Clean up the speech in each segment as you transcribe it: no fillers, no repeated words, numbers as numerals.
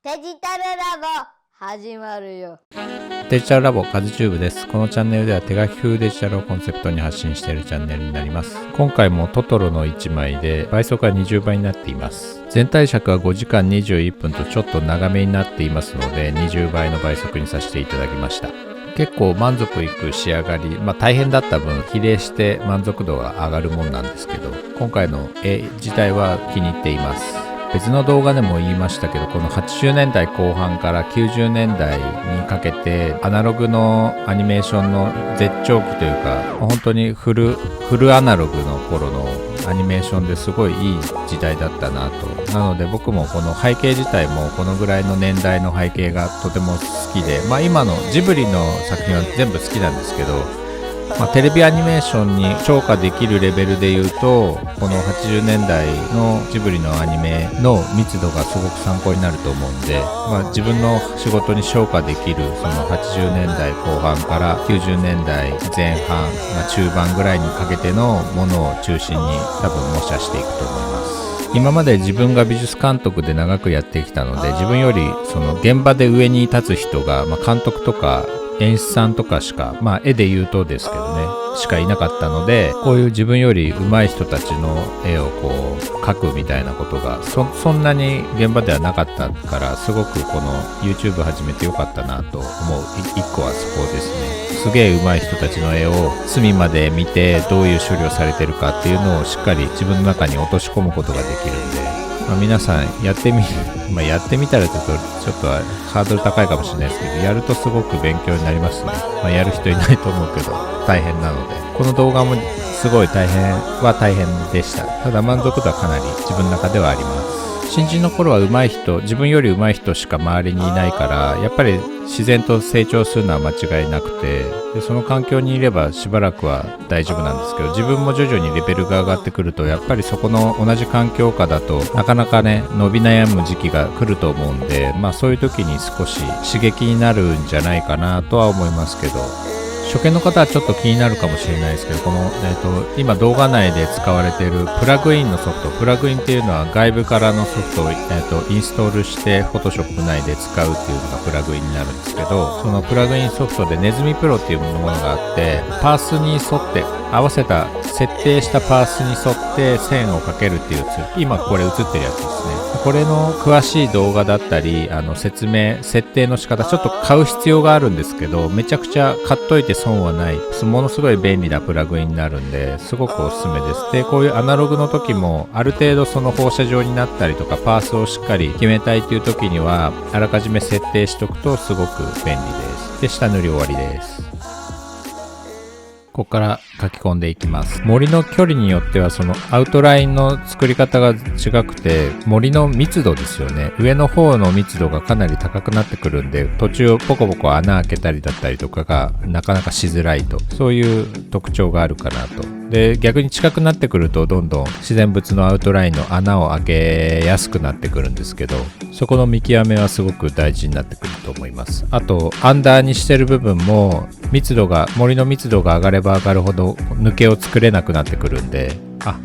デジタルラボ始まるよ。デジタルラボカズチューブです。このチャンネルでは手書き風デジタルをコンセプトに発信しているチャンネルになります。今回もトトロの1枚で倍速が20倍になっています。全体尺は5時間21分とちょっと長めになっていますので20倍の倍速にさせていただきました。結構満足いく仕上がり、大変だった分比例して満足度が上がるもんなんですけど、今回の絵自体は気に入っています。別の動画でも言いましたけど、この80年代後半から90年代にかけてアナログのアニメーションの絶頂期というか、本当にフルアナログの頃のアニメーションですごいいい時代だったなと。なので僕もこの背景自体もこのぐらいの年代の背景がとても好きで、今のジブリの作品は全部好きなんですけど、テレビアニメーションに昇華できるレベルで言うと、この80年代のジブリのアニメの密度がすごく参考になると思うんで、自分の仕事に昇華できるその80年代後半から90年代前半、中盤ぐらいにかけてのものを中心に多分模写していくと思います。今まで自分が美術監督で長くやってきたので、自分よりその現場で上に立つ人が、監督とか演出さんとかしか、絵で言うとですけどね、しかいなかったので、こういう自分より上手い人たちの絵をこう描くみたいなことが そんなに現場ではなかったから、すごくこの YouTube 始めてよかったなと思う一個はそこですね。すげえ上手い人たちの絵を隅まで見て、どういう処理をされてるかっていうのをしっかり自分の中に落とし込むことができるんで、皆さんやってみたらちょっとハードル高いかもしれないですけど、やるとすごく勉強になりますね。やる人いないと思うけど大変なので、この動画もすごい大変でした。ただ満足度はかなり自分の中ではあります。新人の頃は自分より上手い人しか周りにいないから、やっぱり自然と成長するのは間違いなくて、でその環境にいればしばらくは大丈夫なんですけど、自分も徐々にレベルが上がってくると、やっぱりそこの同じ環境下だとなかなかね、伸び悩む時期が来ると思うんで、そういう時に少し刺激になるんじゃないかなとは思いますけど、初見の方はちょっと気になるかもしれないですけど、この、今動画内で使われているプラグインのソフト、プラグインっていうのは外部からのソフトを、インストールして Photoshop 内で使うっていうのがプラグインになるんですけど、そのプラグインソフトでネズミプロっていうものがあって、パースに沿って合わせた設定したパースに沿って線をかけるっていうツール、今これ映ってるやつですね。これの詳しい動画だったり設定の仕方、ちょっと買う必要があるんですけど、めちゃくちゃ買っといて損はない、ものすごい便利なプラグインになるんで、すごくおすすめです。でこういうアナログの時もある程度その放射状になったりとか、パースをしっかり決めたいという時にはあらかじめ設定しとくとすごく便利です。で下塗り終わりです。ここから書き込んでいきます。森の距離によってはそのアウトラインの作り方が違くて、森の密度ですよね。上の方の密度がかなり高くなってくるんで、途中ポコポコ穴開けたりだったりとかがなかなかしづらいと、そういう特徴があるかなと。で逆に近くなってくるとどんどん自然物のアウトラインの穴を開けやすくなってくるんですけど、そこの見極めはすごく大事になってくると思います。あとアンダーにしてる部分も森の密度が上がれば上がるほど抜けを作れなくなってくるんで、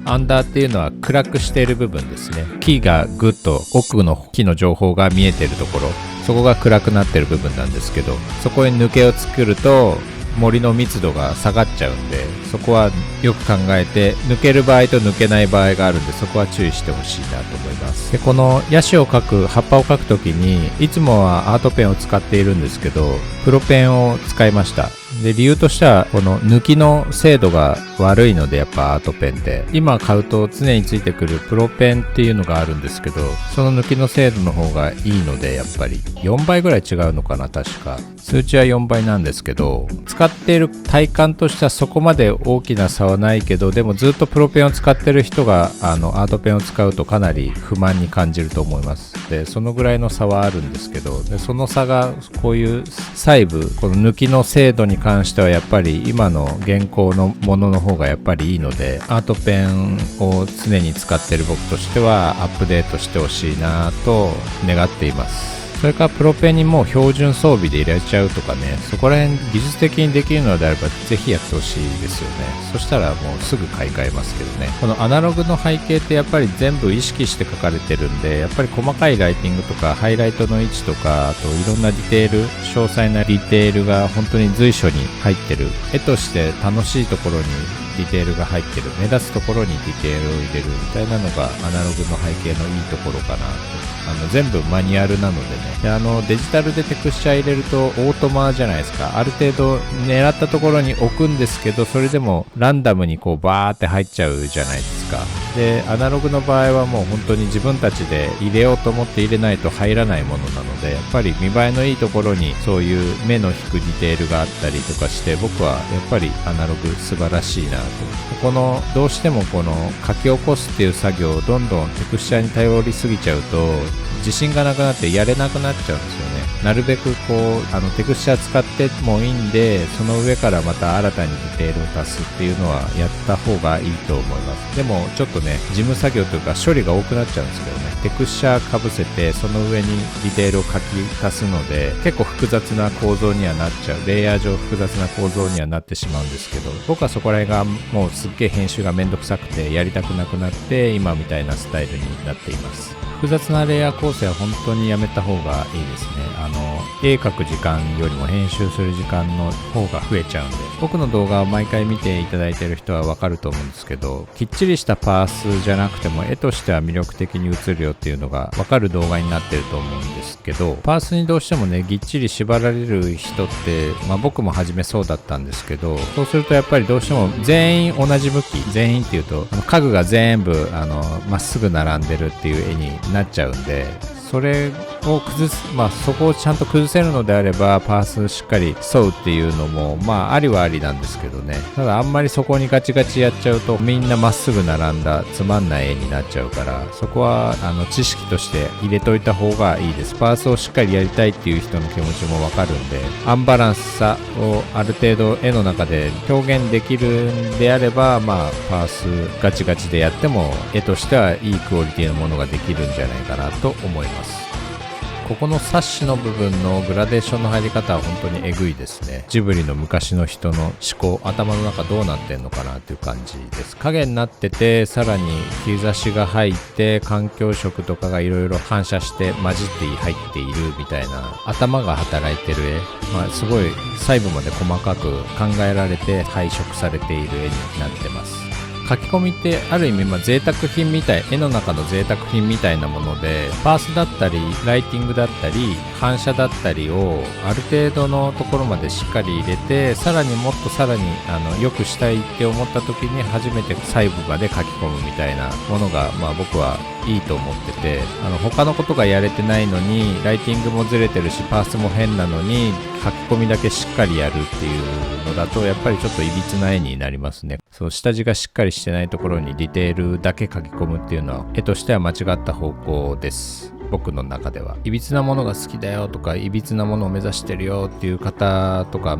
アンダーっていうのは暗くしている部分ですね。木がぐっと奥の木の情報が見えてるところ、そこが暗くなってる部分なんですけど、そこに抜けを作ると森の密度が下がっちゃうんで、そこはよく考えて、抜ける場合と抜けない場合があるんで、そこは注意してほしいなと思います。でこのヤシを描く、葉っぱを描くときにいつもはアートペンを使っているんですけど、プロペンを使いました。で理由としてはこの抜きの精度が悪いので、やっぱアートペンって今買うと常についてくるプロペンっていうのがあるんですけど、その抜きの精度の方がいいので、やっぱり4倍ぐらい違うのかな、確か数値は4倍なんですけど、使っている体感としてはそこまで大きな差はないけど、でもずっとプロペンを使ってる人がアートペンを使うとかなり不満に感じると思います。でそのぐらいの差はあるんですけど、でその差がこういう細部、この抜きの精度に関してはやっぱり今の現行のものの方がやっぱりいいので、アートペンを常に使っている僕としてはアップデートしてほしいなと願っています。それからプロペンにもう標準装備で入れちゃうとかね、そこら辺技術的にできるのであればぜひやってほしいですよね。そしたらもうすぐ買い替えますけどね。このアナログの背景ってやっぱり全部意識して書かれてるんで、やっぱり細かいライティングとかハイライトの位置とか、あといろんなディテール、詳細なディテールが本当に随所に入ってる。絵として楽しいところにディテールが入ってる、目立つところにディテールを入れるみたいなのがアナログの背景のいいところかなと。全部マニュアルなのでね。で、デジタルでテクスチャー入れるとオートマじゃないですか。ある程度狙ったところに置くんですけど、それでもランダムにこうバーって入っちゃうじゃないですか。で、アナログの場合はもう本当に自分たちで入れようと思って入れないと入らないものなので、やっぱり見栄えのいいところにそういう目の引くディテールがあったりとかして、僕はやっぱりアナログ素晴らしいなと。このどうしてもこの書き起こすっていう作業をどんどんテクスチャーに頼りすぎちゃうと自信がなくなってやれなくなっちゃうんですよね。なるべくこうテクスチャー使ってもいいんで、その上からまた新たにディテールを足すっていうのはやった方がいいと思います。でもちょっとね、事務作業というか処理が多くなっちゃうんですけどね。テクスチャーかぶせてその上にディテールを書き足すので、結構複雑な構造にはなっちゃう。レイヤー上複雑な構造にはなってしまうんですけど、僕はそこら辺がもうすっげえ編集がめんどくさくてやりたくなくなって今みたいなスタイルになっています。複雑なレイヤー構成は本当にやめた方がいいですね。絵描く時間よりも編集する時間の方が増えちゃうんで、僕の動画を毎回見ていただいている人はわかると思うんですけど、きっちりしたパースじゃなくても絵としては魅力的に映るよっていうのがわかる動画になってると思うんですけど、パースにどうしてもねぎっちり縛られる人って、僕も初めそうだったんですけど、そうするとやっぱりどうしても全員同じ向き、全員っていうと家具が全部まっすぐ並んでるっていう絵になっちゃうんで、それを崩す、そこをちゃんと崩せるのであればパースしっかり沿うっていうのもありはありなんですけどね。ただあんまりそこにガチガチやっちゃうとみんなまっすぐ並んだつまんない絵になっちゃうから、そこは知識として入れといた方がいいです。パースをしっかりやりたいっていう人の気持ちもわかるんで、アンバランスさをある程度絵の中で表現できるんであれば、パースガチガチでやっても絵としてはいいクオリティのものができるんじゃないかなと思います。ここのサッシの部分のグラデーションの入り方は本当にえぐいですね。ジブリの昔の人の思考、頭の中どうなってんのかなっていう感じです。影になってて、さらに日差しが入って環境色とかがいろいろ反射して混じって入っているみたいな、頭が働いてる絵、すごい細部まで細かく考えられて配色されている絵になってます。書き込みってある意味贅沢品みたい、絵の中の贅沢品みたいなもので、パースだったりライティングだったり反射だったりをある程度のところまでしっかり入れて、さらにもっとさらに良くしたいって思った時に初めて細部まで書き込むみたいなものが僕はいいと思ってて、他のことがやれてないのにライティングもずれてるしパースも変なのに書き込みだけしっかりやるっていうのだとやっぱりちょっといびつな絵になりますね。そう、下地がしっかりしてないところにディテールだけ書き込むっていうのは絵としては間違った方向です。僕の中では。いびつなものが好きだよとか、いびつなものを目指してるよっていう方とか、ア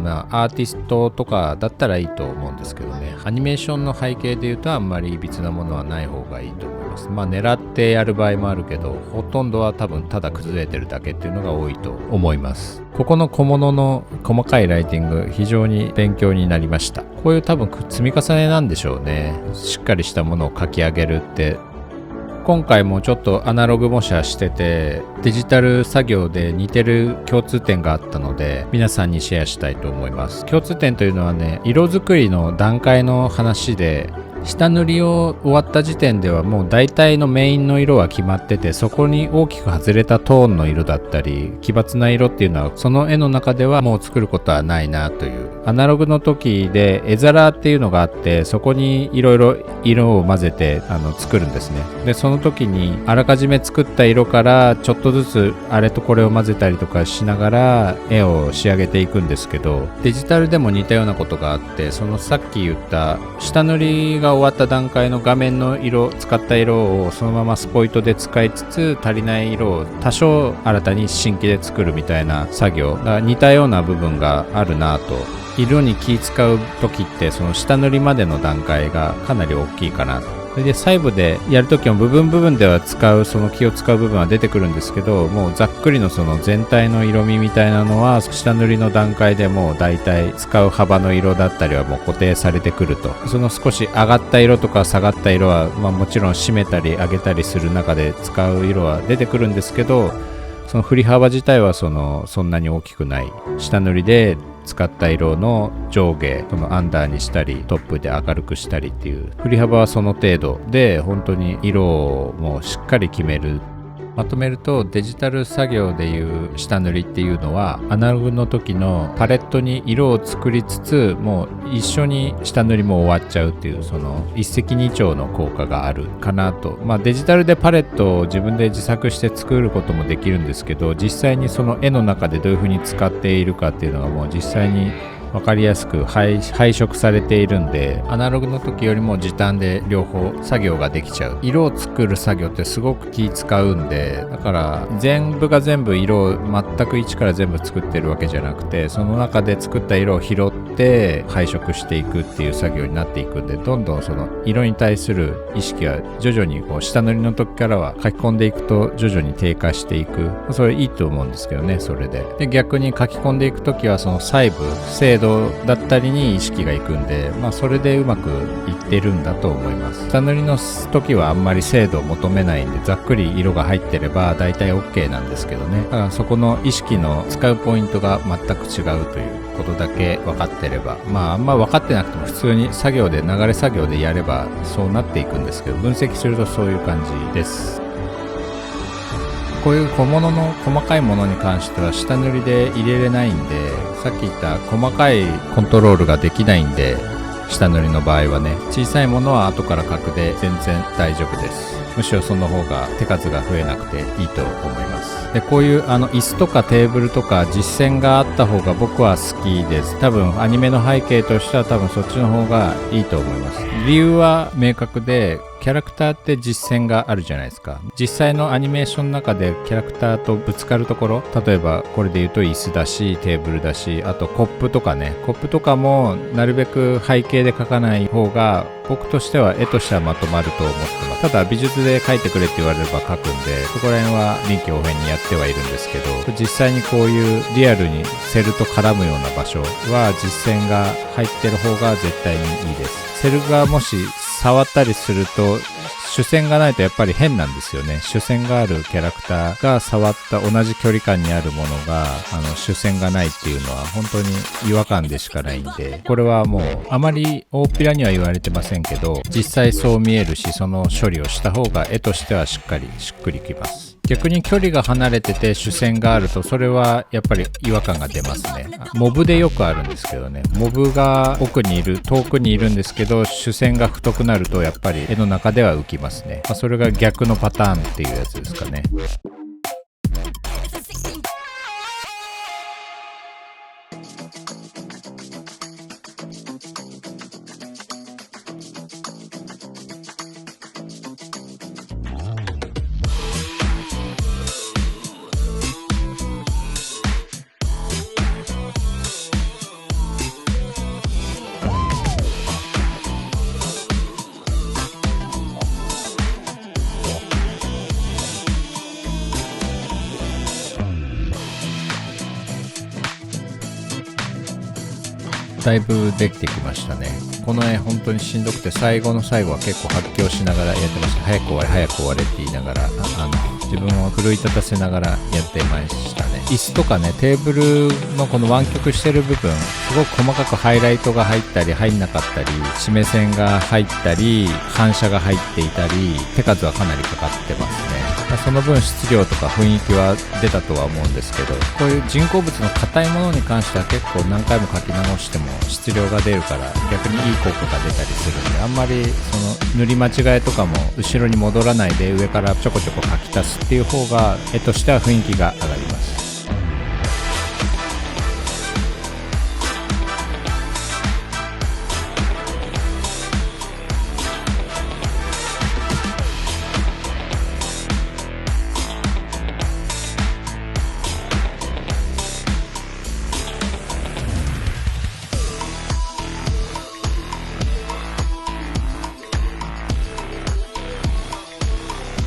ーティストとかだったらいいと思うんですけどね。アニメーションの背景で言うとあんまりいびつなものはない方がいいと思います。狙ってやる場合もあるけど、ほとんどは多分ただ崩れてるだけっていうのが多いと思います。ここの小物の細かいライティング、非常に勉強になりました。こういう多分積み重ねなんでしょうね。しっかりしたものを書き上げるって。今回もちょっとアナログ模写してて、デジタル作業で似てる共通点があったので皆さんにシェアしたいと思います。共通点というのはね、色作りの段階の話で、下塗りを終わった時点ではもう大体のメインの色は決まってて、そこに大きく外れたトーンの色だったり奇抜な色っていうのはその絵の中ではもう作ることはないなという。アナログの時で絵皿っていうのがあって、そこにいろいろ色を混ぜて作るんですね。でその時にあらかじめ作った色からちょっとずつあれとこれを混ぜたりとかしながら絵を仕上げていくんですけど、デジタルでも似たようなことがあって、そのさっき言った下塗りが終わった段階の画面の色、使った色をそのままスポイトで使いつつ、足りない色を多少新たに新規で作るみたいな作業が似たような部分があるなと。色に気使う時ってその下塗りまでの段階がかなり大きいかなと。それで細部でやるときも部分では使う、その気を使う部分は出てくるんですけど、もうざっくりのその全体の色味みたいなのは下塗りの段階でもう大体使う幅の色だったりはもう固定されてくると。その少し上がった色とか下がった色は、もちろん締めたり上げたりする中で使う色は出てくるんですけど、その振り幅自体はそんなに大きくない。下塗りで使った色の上下、そのアンダーにしたりトップで明るくしたりっていう振り幅はその程度で、本当に色をもうしっかり決める。まとめると、デジタル作業でいう下塗りっていうのはアナログの時のパレットに色を作りつつ、もう一緒に下塗りも終わっちゃうっていう、その一石二鳥の効果があるかなと。デジタルでパレットを自分で自作して作ることもできるんですけど、実際にその絵の中でどういう風に使っているかっていうのがもう実際に分かりやすく配色されているんで、アナログの時よりも時短で両方作業ができちゃう。色を作る作業ってすごく気使うんで、だから全部が全部色を全く一から全部作ってるわけじゃなくて、その中で作った色を拾って配色していくっていう作業になっていくんで、どんどんその色に対する意識は徐々にこう下塗りの時からは書き込んでいくと徐々に低下していく。それいいと思うんですけどね。それで逆に書き込んでいく時はその細部、精度だったりに意識がいくんで、それでうまくいってるんだと思います。下塗りの時はあんまり精度を求めないんで、ざっくり色が入ってれば大体 OK なんですけどね。だからそこの意識の使うポイントが全く違うということだけ分かってれば、あんま分かってなくても普通に作業で流れ作業でやればそうなっていくんですけど、分析するとそういう感じです。こういう小物の細かいものに関しては下塗りで入れれないんで、さっき言った細かいコントロールができないんで、下塗りの場合はね、小さいものは後から描くで全然大丈夫です。むしろその方が手数が増えなくていいと思います。で、こういう椅子とかテーブルとか実践があった方が僕は好きです。多分アニメの背景としては多分そっちの方がいいと思います。理由は明確で、キャラクターって実践があるじゃないですか。実際のアニメーションの中でキャラクターとぶつかるところ、例えばこれで言うと椅子だしテーブルだし、あとコップとかね、コップとかもなるべく背景で描かない方が僕としては絵としてはまとまると思ってます。ただ美術で描いてくれって言われれば描くんで、そこら辺は臨機応変にやってはいるんですけど、実際にこういうリアルにセルと絡むような場所は実践が入ってる方が絶対にいいです。セルがもし触ったりすると主線がないとやっぱり変なんですよね。主線があるキャラクターが触った同じ距離感にあるものが主線がないっていうのは本当に違和感でしかないんで、これはもうあまり大っぴらには言われてませんけど、実際そう見えるし、その処理をした方が絵としてはしっくりきます。逆に距離が離れてて主線があると、それはやっぱり違和感が出ますね。モブでよくあるんですけどね、モブが奥にいる、遠くにいるんですけど主線が太くなるとやっぱり絵の中では浮きますね。それが逆のパターンっていうやつですかね。だいぶできてきましたね。この絵本当にしんどくて、最後の最後は結構発狂しながらやってました。早く終われ早く終われって言いながら自分を奮い立たせながらやってましたね。椅子とかね、テーブルのこの湾曲してる部分、すごく細かくハイライトが入ったり入んなかったり、締め線が入ったり反射が入っていたり、手数はかなりかかってますね。その分質量とか雰囲気は出たとは思うんですけど、こういう人工物の硬いものに関しては結構何回も書き直しても質量が出るから逆にいい効果が出たりするんで、あんまりその塗り間違いとかも後ろに戻らないで上からちょこちょこ書き足すっていう方が絵としては雰囲気が上がります。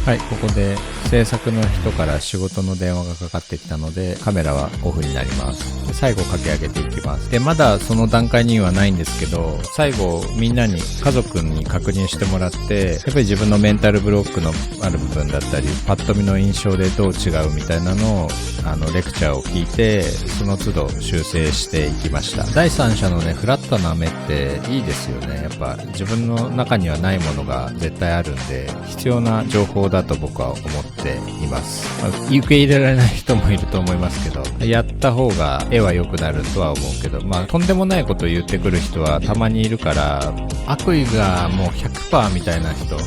はい、ここで制作の人から仕事の電話がかかってきたので、カメラはオフになります。で最後書き上げていきます。で、まだその段階にはないんですけど、最後みんなに、家族に確認してもらって、やっぱり自分のメンタルブロックのある部分だったり、パッと見の印象でどう違うみたいなのを、レクチャーを聞いて、その都度修正していきました。第三者のね、フラットな目っていいですよね。やっぱ自分の中にはないものが絶対あるんで、必要な情報だと僕は思っています。受け入れられない人もいると思いますけど、やった方が絵は良くなるとは思うけど、とんでもないことを言ってくる人はたまにいるから、悪意がもう 100% みたいな人、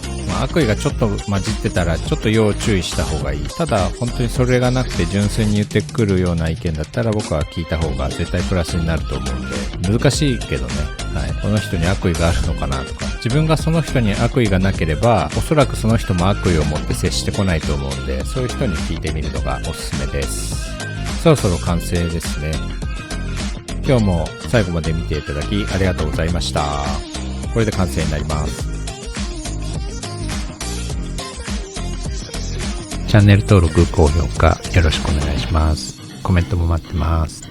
悪意がちょっと混じってたらちょっと要注意した方がいい。ただ本当にそれがなくて純粋に言ってくるような意見だったら、僕は聞いた方が絶対プラスになると思うんで、難しいけどね、はい、この人に悪意があるのかなとか、自分がその人に悪意がなければおそらくその人も悪意を持って接してこないと思うんで、そういう人に聞いてみるのがおすすめです。そろそろ完成ですね。今日も最後まで見ていただきありがとうございました。これで完成になります。チャンネル登録、高評価よろしくお願いします。コメントも待ってます。